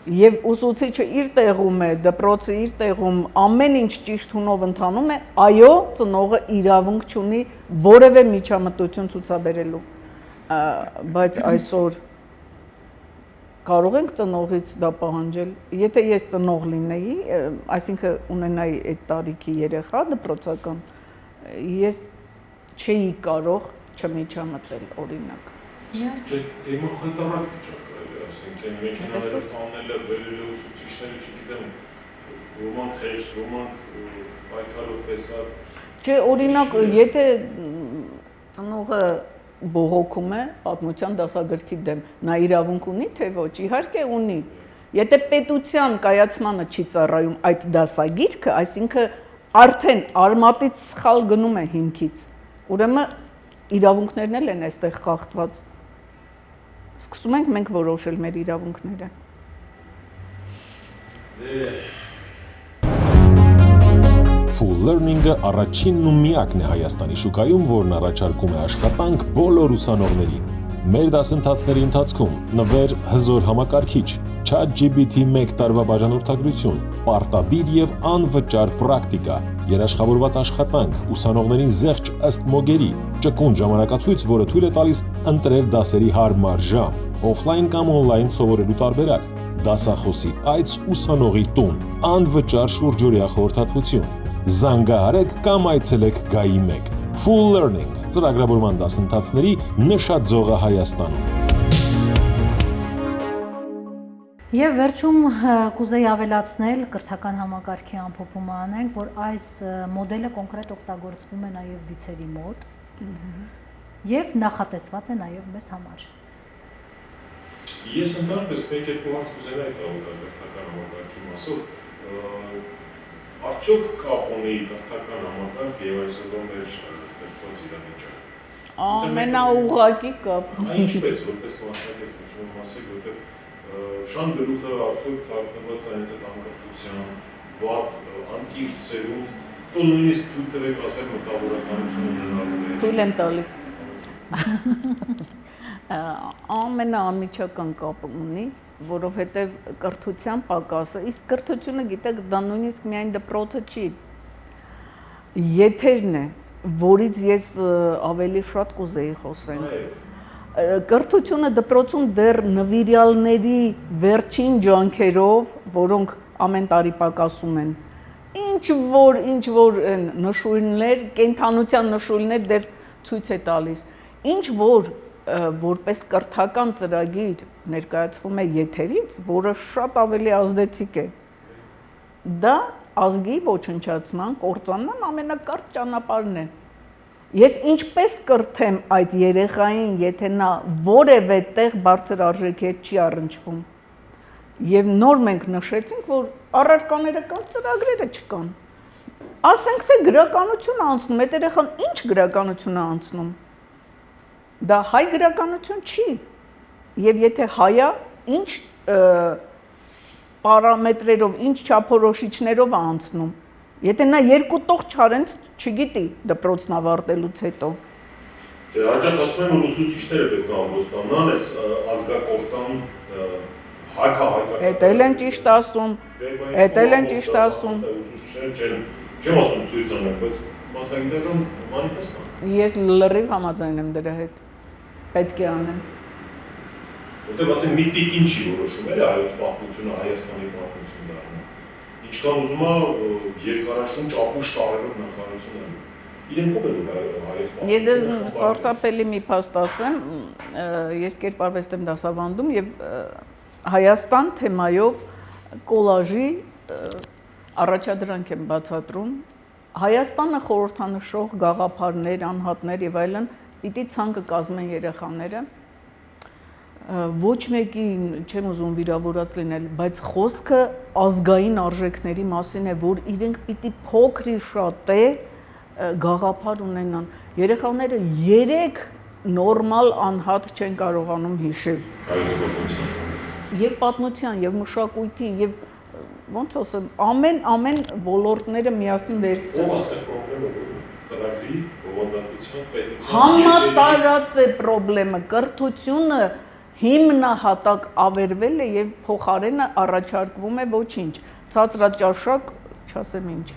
եւ ուսուցիչը իր տեղում է, դպրոցը իր տեղում, ամեն ինչ ճիշտ հունով ընթանում է, այո, ծնողը իրավունք չունի որևէ միջամտություն ցուցաբերելու, բայց այսօր կարող ենք ծնողից դա պահանջել։ Եթե ես ծնող լինեի, այսինքն ունենայի այդ տարիքի երեխա դպրոցական, ես չէի կարող չմիջամտել օրինակ։ Չէ, դեմը խայտարակ վիճակ է, այսինքն մեքենաները տանելը, բերելը ուսուցիչները, չգիտեմ, ոմանք խեղճ, ոմանք պայքարող տեսակ։ Չէ, օրինակ, եթե ծնողը բողոքում է պատմության դասագրքի դեմ, նա իրավունք ունի, թե ոչ, իհարկե ունի։ Եթե պետության կայացմանը չի ծառայում այդ դասագիրքը, այսինքն արդեն արմատից սխալ գնում է հիմքից։ Ուրեմն իրավունքներն էլ են այստեղ խախտված։ Սկսում ենք մենք որոշել մեր իրավունքները։ Full Learning-ը առաջինն ու միակն է Հայաստանի շուկայում, որն առաջարկում է աշխատանք բոլոր ուսանողներին։ Մեր դասընթացների ընթացքում նվեր հզոր համակարգիչ, ChatGPT 1 տարվա բաժանորդագրություն, պարտադիր եւ անվճար պրակտիկա, երաշխավորված աշխատանք, ուսանողներին զեղչ ըստ մոգերի, ճկուն ժամանակացույց, որը թույլ է տալիս ընտրել դասերի հարմար ժամ, օֆլայն կամ օնլայն սովորելու տարբերակ, դասախոսի այց ուսանողի տուն, անվճար շուրջօրյա խորհրդատվություն։ Զանգահարեք կամ այցելեք Գայի 1 Full Learning ծրագրավորման դասընթացների նշաձողը Հայաստանում։ Եվ վերջում կուզեի ավելացնել կրթական համակարգի ամփոփումը անենք, որ այս մոդելը կոնկրետ օգտագործվում է նաև դիցերի մոտ եւ նախատեսված է նաև մեզ համար։ Ես ընդհանրապես մեկ-երկու հարց կուզենայի տալ կրթական համակարգի մասով։ Արդյոք կապ ունի կրթական համակարգ եւ այսօրվա մեր ստեղծված իրավիճակը։ Ամենաուղղակի կապ։ Ինչպես որպես մասնակից խոշոր մասիկ, որտեղ շան գլուխը արդյոք թարգմանված է այդ անկախության, վատ, անկիրք սերունդ, դու նույնիսկ թույլ տվեք ասել մտավորականություն ունենալու։ Թույլ եմ տալիս։ Ամենաանմիջական կապ ունի, որովհետև կրթության պակասը, իսկ կրթությունը գիտեք, դա նույնիսկ միայն դպրոցը չի, եթերն է, որից ես ավելի շատ կուզեի խոսենք։ Կրթությունը դպրոցում դեռ նվիրյալների վերջին ջանքերով, որոնք ամեն տարի պակասում են, ինչ որ նշույլներ, կենդանության նշույլներ դեռ ցույց է տալիս, ինչ որ որպես կրթական ծրագիր ներկայացվում է եթերից, որը շատ ավելի ազդեցիկ է։ Դա ազգի ոչնչացման, կործանման ամենակարճ ճանապարհն է։ Ես ինչպես կրթեմ այդ երեխային, եթե նա որևէ տեղ բարձր արժեքի հետ չի առնչվում։ Եվ նոր մենք նշեցինք, որ առարկաները կան, ծրագրերը չկան։ Ասենք թե գրականություն անցնում, այդ երեխան ինչ գրականություն է անցնում։ Դա հայ գրականություն չի, եւ եթե հայա, ինչ պարամետրերով, ինչ չափորոշիչներով է անցնում, եթե նա երկու տող չարենց չգիտի դպրոցն ավարտելուց հետո։ Դե հաճախ ասում են, որ ուսուցիչները պետք է ամբողջանան այս ազգակործան հայկական։ Էդ էլ են ճիշտ ասում, Ուսուցիչները չեմ ասում ցույց անեն, բայց մասնագիտական մանիֆեստ կան։ Ես լրիվ համաձայն եմ դրա հետ։ Պետք է անեն։ Որտեղ ասեն մի տիկին չի որոշում էլ հայոց պատմությունը Հայաստանի պատմություն դառնա։ Ինչքան ուզում է երկարաշունչ ապուշ տարելով նախարարությունը։ Իրենք ով են հայոց պատմությունը։ Ես դες սարսափելի մի փաստ ասեմ, ես կերպարվեստ եմ դասավանդում եւ Հայաստան թեմայով կոլաժի առաջադրանք եմ բացատրում։ Հայաստանը խորհրդանշող գաղափարներ, անհատներ եւ այլն պիտի ցանկը կազմեն երեխաները, ոչ մեկի չեմ ուզում վիրավորած լինել, բայց խոսքը ազգային արժեքների մասին է, որ իրենք պիտի փոքրի շատ է գաղափար ունենան։ Երեխաները 3 նորմալ անհատ չեն կարողանում հիշել։ Հայոց պատմության։ Եվ պատմության, եւ մշակույթի, եւ ոնց ասեմ, ամեն ոլորտները միասին վերցրել։ Ո՞վ աստեղ պրոբլեմը ծրագրի, բովանդակության, պետության։ Համատարած է պրոբլեմը, կրթությունը հիմնահատակ ավերվել է եւ փոխարենը առաջարկվում է ոչինչ, ցածրաճաշակ, չասեմ ինչ։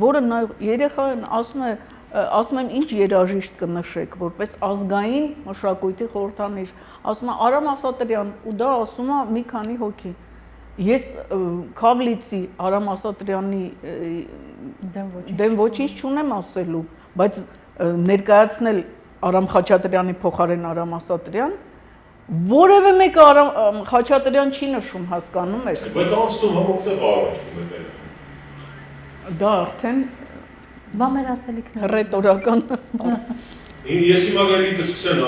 Որը երեխան ասում է, ասում եմ ինչ երաժիշտ կնշեք, որպես ազգային մշակույթի խորհրդանիշ, ասում եմ Արամ Ասատրյան, ու դա ասում է մի քանի հոգի։ Ես Քավլիցի Արամ Ասատրյանի դեմ ոչինչ չունեմ ասելու, բայց ներկայացնել Արամ Խաչատրյանի փոխարեն Արամ Ասատրյան, որևէ մեկը Արամ Խաչատրյան չի նշում, հասկանում եք։ Բայց անցնում համոքտեղ առնչվում է դերը։ Դա արդեն Բա մեր ասելիքները ռետորական։ Ես հիմա գալի կսկսեն,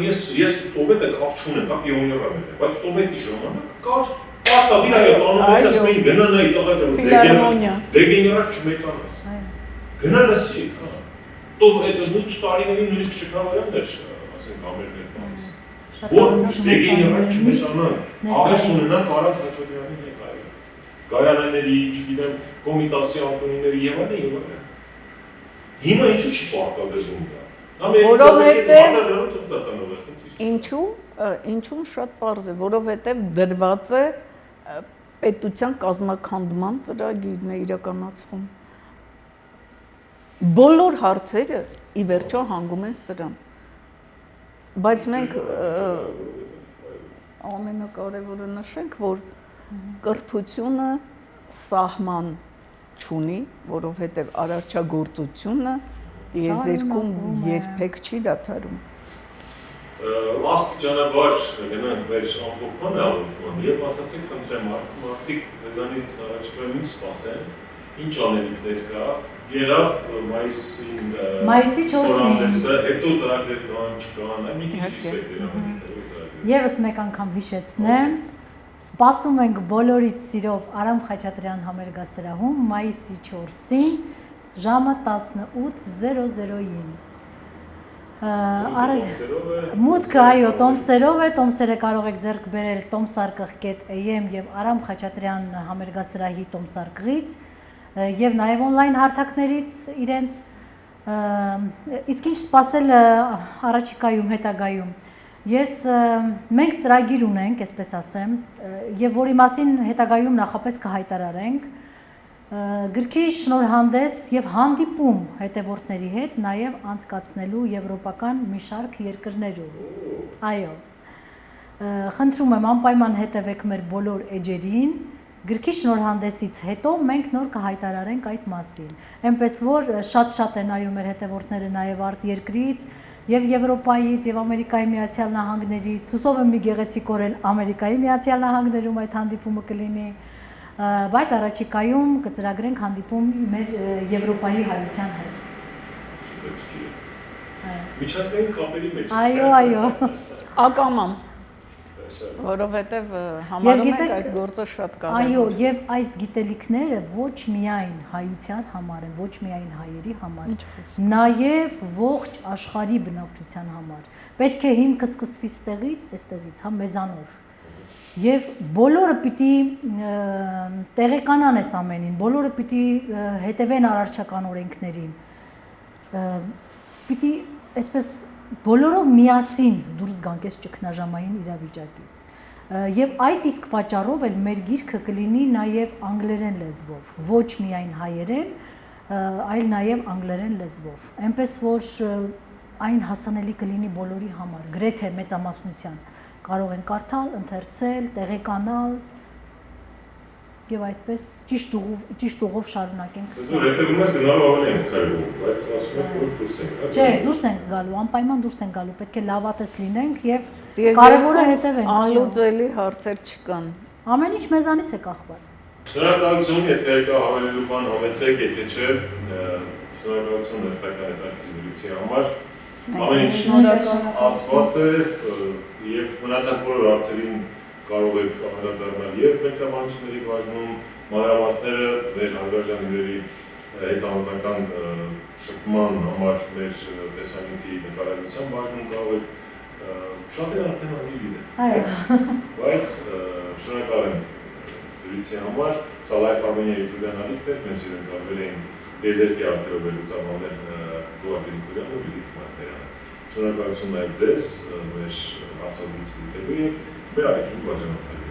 ես սովետը կապ չունեմ, կա պիոները եմ, բայց սովետի ժամանակ կար պարտադիր այո, տանում ես մենք գնան այ տղա ջան, դեգեներատ չմեծանաս։ Գնա լսի, տով այդ 8 տարիների նույնիսկ շքավարաններ, ասենք ամերներ տալիս։ Որ դեգեներատ չմեծանան, աղես ունենան Արամ Խաչատրյանի հետ այո։ Գայանաների, չգիտեմ, Կոմիտասի Անտոնիների եւ այլն։ Հիմա ինչու չի պարտադրվում դա։ Որովհետեւ ինչու շատ պարզ է, որովհետեւ դրված է պետության կազմաքանդման ծրագիրն է իրականացվում։ Բոլոր հարցերը ի վերջո հանգում են սրան։ Բայց մենք ամենակարևորը նշենք, որ կրթությունը սահման չունի, որովհետև արարչագործությունը տիեզերքում երբեք չի դադարում։ Աստիճանաբար գնանք մեր ամփոփմանը ավարտման եւ ասացիք խնդրեմ մարդիկ դեզանից առաջկայուն սպասեն, ինչ անելիքներ կա, եղավ մայիսի 4-ին, հետո ծրագրեր կան, չկան, այլ մի քիչ դիսպեկտեր անելիքներ։ Եվս մեկ անգամ հիշեցնեմ, սպասում ենք բոլորից սիրով Արամ Խաչատրյան համերգասրահում մայիսի 4-ին ժամը 18:00-ին։ Մուտքը այո տոմսերով է, տոմսերը կարող եք ձեռք բերել tomsarkh.am եւ Արամ Խաչատրյան համերգասրահի տոմսարկղից եւ նաեւ on-line հարթակներից իրենց իսկ ինչ սպասել առաջիկայում հետագայում մենք ծրագիր ունենք, այսպես ասեմ, եւ որի մասին հետագայում նախապես կհայտարարենք գրքի շնորհանդես եւ հանդիպում հետևորդների հետ նաեւ անցկացնելու եվրոպական մի շարք երկրներում։ Այո։ Խնդրում եմ անպայման հետևեք մեր բոլոր էջերին։ Գրքի շնորհանդեսից հետո մենք նոր կհայտարարենք այդ մասին։ Այնպես որ շատ են այո մեր հետևորդները նաեւ արտերկրից եւ Եվրոպայից եւ Ամերիկայի Միացյալ Նահանգներից, հուսով եմ մի գեղեցիկ օր էլ Ամերիկայի Միացյալ Նահանգներում այդ հանդիպումը կլինի, բայց առաջիկայում կծրագրենք հանդիպում մեր Եվրոպայի հայության հետ։ Միջազգային կապերի մեջ։ Այո։ Ակամամ։ Որովհետև համարում ենք այս գործը շատ կարևոր։ Այո, եւ այս գիտելիքները ոչ միայն հայության համար են, ոչ միայն հայերի համար, նաեւ ողջ աշխարհի բնակչության համար։ Պետք է հիմքը սկսվի այստեղից, հա, մեզանով։ Եվ բոլորը պիտի տեղեկանան այս ամենին, բոլորը պիտի հետևեն արարչական օրենքներին։ Պիտի այսպես բոլորով միասին դուրս գանք այս ճգնաժամային իրավիճակից։ Եվ այդ իսկ պատճառով էլ մեր գիրքը կլինի նաև անգլերեն լեզվով, ոչ միայն հայերեն, այլ նաև անգլերեն լեզվով։ Այնպես որ այն հասանելի կլինի բոլորի համար, գրեթե մեծամասնության։ Կարող են կարդալ, ընթերցել, տեղեկանալ եւ այդպես ճիշտ ուղով շարունակենք։ Դու հետևում ես գնալու ավելի ենք խելում, բայց ասում եք որ դուրս ենք։ Չէ, դուրս ենք գալու, անպայման դուրս ենք գալու, պետք է լավատես լինենք եւ կարևորը հետևենք։ Անլուծելի հարցեր չկան։ Ամեն ինչ մեզանից է կախված։ Շնորհակալություն, եթե կա հավելելու բան համեցեք, եթե չէ, շնորհակալություն ներկայական հետաքրքրության համար։ Ամեն ինչ ասված է եւ մնացած բոլոր հարցերին կարող եք անդրադառնալ եւ մեկնաբանությունների բաժնում, մանրամասները մեր հարգարժանների հետ անձնական շփման համար մեր տեսանյութի նկարագրության բաժնում կարող եք շատերը արդեն անգիր գիտեն։ Այո։ Բայց շնորհակալ եմ զրույցի համար, սա Life Armenia YouTube-յան ալիքն էր, մենք սիրընկալվել էին դեզերտի հարցերով վերլուծաբաներ Գոհար Գրիգորյանը ու Լիլիթ Մարտիրյանը։ Շնորհակալություն նաև ձեզ մեր հարցազրույցը դիտելու եւ մեր ալիքին բաժանորդելու